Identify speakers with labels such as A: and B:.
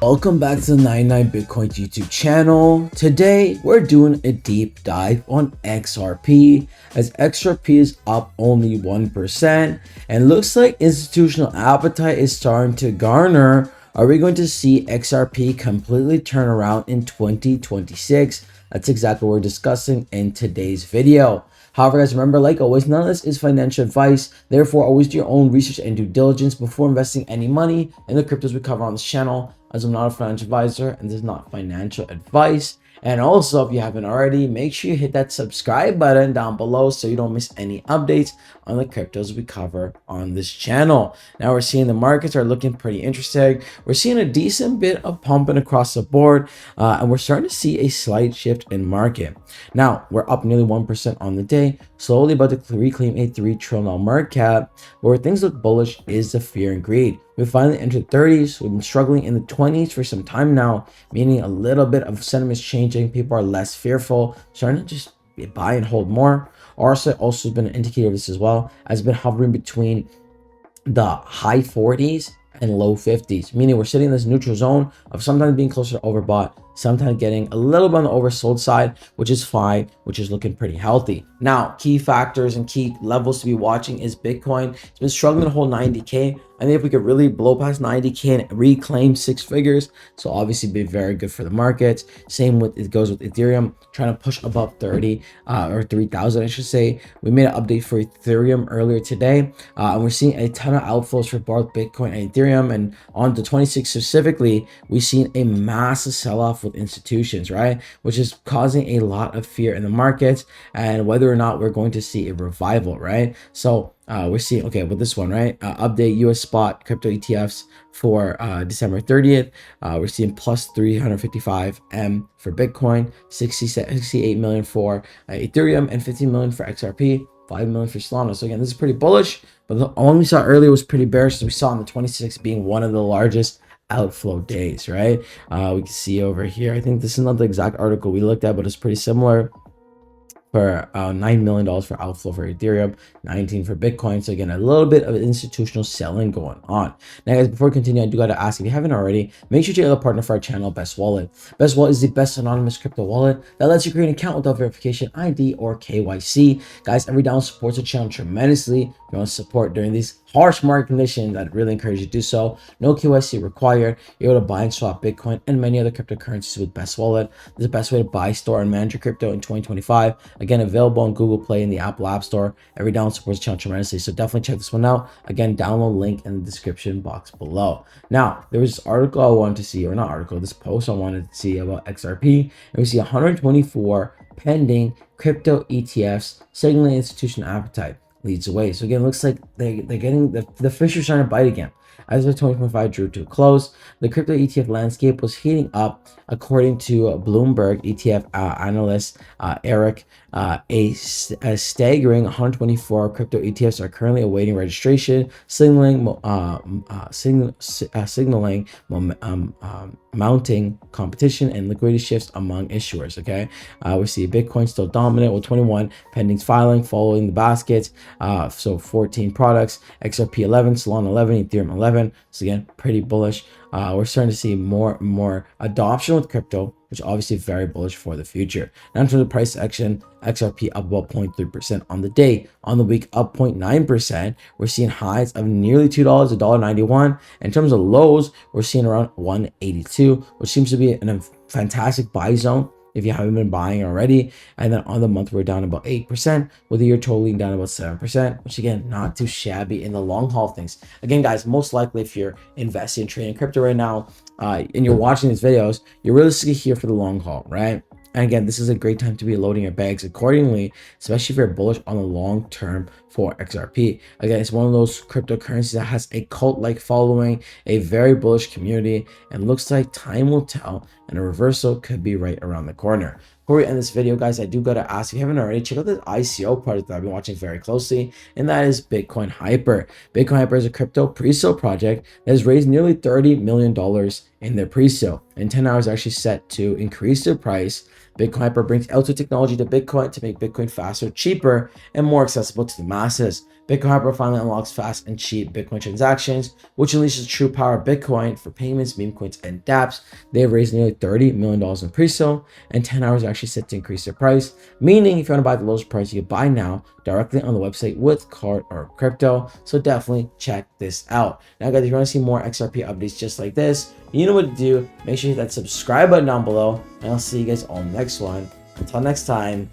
A: Welcome back to the 99 Bitcoin YouTube channel. Today we're doing a deep dive on XRP as XRP is up only 1% and looks like institutional appetite is starting to garner. Are we going to see XRP completely turn around in 2026? That's exactly what we're discussing in today's video. However, guys, remember, like always, none of this is financial advice. Therefore, always do your own research and due diligence before investing any money in the cryptos we cover on this channel, as I'm not a financial advisor and this is not financial advice. And also, if you haven't already, make sure you hit that subscribe button down below so you don't miss any updates on the cryptos we cover on this channel. Now we're seeing the markets are looking pretty interesting. We're seeing a decent bit of pumping across the board, and we're starting to see a slight shift in market. Now we're up nearly 1% on the day, slowly about to reclaim a $3 trillion market cap. But where things look bullish is the fear and greed. We finally entered 30s. We've been struggling in the 20s for some time now, meaning a little bit of sentiment is changing. People are less fearful, starting to just buy and hold more. RSI also has been an indicator of this as well, has been hovering between the high 40s and low 50s, meaning we're sitting in this neutral zone of sometimes being closer to overbought, sometimes getting a little bit on the oversold side, which is fine, which is looking pretty healthy. Now, key factors and key levels to be watching is Bitcoin. It's been struggling to hold 90K. I think if we could really blow past 90K and reclaim six figures, so obviously be very good for the markets. Same with it goes with Ethereum, trying to push above 30 or 3,000, I should say. We made an update for Ethereum earlier today, and we're seeing a ton of outflows for both Bitcoin and Ethereum. And on the 26th specifically, we've seen a massive sell-off with institutions, right? Which is causing a lot of fear in the markets and whether or not we're going to see a revival, right? So we're seeing, okay, with this one, right? Update US spot crypto ETFs for December 30th. We're seeing plus 355 M for Bitcoin, 68 million for Ethereum, and 15 million for XRP, 5 million for Solana. So again, this is pretty bullish, but the one we saw earlier was pretty bearish, as we saw on the 26th being one of the largest outflow days, right? We can see over here, I think this is not the exact article we looked at, but it's pretty similar, for $9 million for outflow for Ethereum, 19 for Bitcoin. So again, a little bit of institutional selling going on. Now guys, before we continue, I do got to ask, if you haven't already, make sure to check out the partner for our channel, Best Wallet. Best Wallet is the best anonymous crypto wallet that lets you create an account without verification, ID, or KYC. Guys, every download supports the channel tremendously. If you want to support during these harsh market conditions, I'd really encourage you to do so. No KYC required. You're able to buy and swap Bitcoin and many other cryptocurrencies with Best Wallet. This is the best way to buy, store, and manage your crypto in 2025. Again, available on Google Play and the Apple App Store. Every download supports the channel tremendously, so definitely check this one out. Again, download link in the description box below. Now, there was this article I wanted to see, or not article, this post I wanted to see about XRP, and we see 124 pending crypto ETFs signaling institutional appetite leads the way. So again, it looks like they're getting the fish are starting to bite again. As the 2025 drew to a close, the crypto ETF landscape was heating up, according to Bloomberg ETF analyst Eric. A staggering 124 crypto ETFs are currently awaiting registration, signaling mounting competition and liquidity shifts among issuers. Okay, we see Bitcoin still dominant with 21 pending filing, following the baskets. So 14 products, XRP 11, Solana 11, Ethereum 11. So again, pretty bullish. We're starting to see more adoption with crypto, which obviously very bullish for the future. Now in terms of price action, XRP up about 0.3% on the day. On the week, up 0.9%. We're seeing highs of nearly $2, $1.91. In terms of lows, we're seeing around 182, which seems to be in a fantastic buy zone if you haven't been buying already. And then on the month, we're down about 8%, with the year totaling down about 7%, which again, not too shabby in the long haul things. Again, guys, most likely if you're investing in trading crypto right now, and you're watching these videos, you're realistically here for the long haul, right? And again, this is a great time to be loading your bags accordingly, especially if you're bullish on the long term for XRP. Again, it's one of those cryptocurrencies that has a cult-like following, a very bullish community, and looks like time will tell, and a reversal could be right around the corner. Before we end this video, guys, I do gotta ask, if you haven't already, check out this ICO project that I've been watching very closely, and that is Bitcoin Hyper. Bitcoin Hyper is a crypto pre-sale project that has raised nearly $30 million in their pre-sale, and 10 hours actually set to increase their price. Bitcoin Hyper brings L2 technology to Bitcoin to make Bitcoin faster, cheaper, and more accessible to the masses. Bitcoin Hyper finally unlocks fast and cheap Bitcoin transactions, which unleashes the true power of Bitcoin for payments, meme coins, and dApps. They have raised nearly $30 million in pre-sale, and 10 hours are actually set to increase their price, meaning if you want to buy the lowest price, you can buy now directly on the website with card or crypto. So definitely check this out. Now guys, if you want to see more XRP updates just like this, you know what to do. Make sure you hit that subscribe button down below, and I'll see you guys on the next one. Until next time,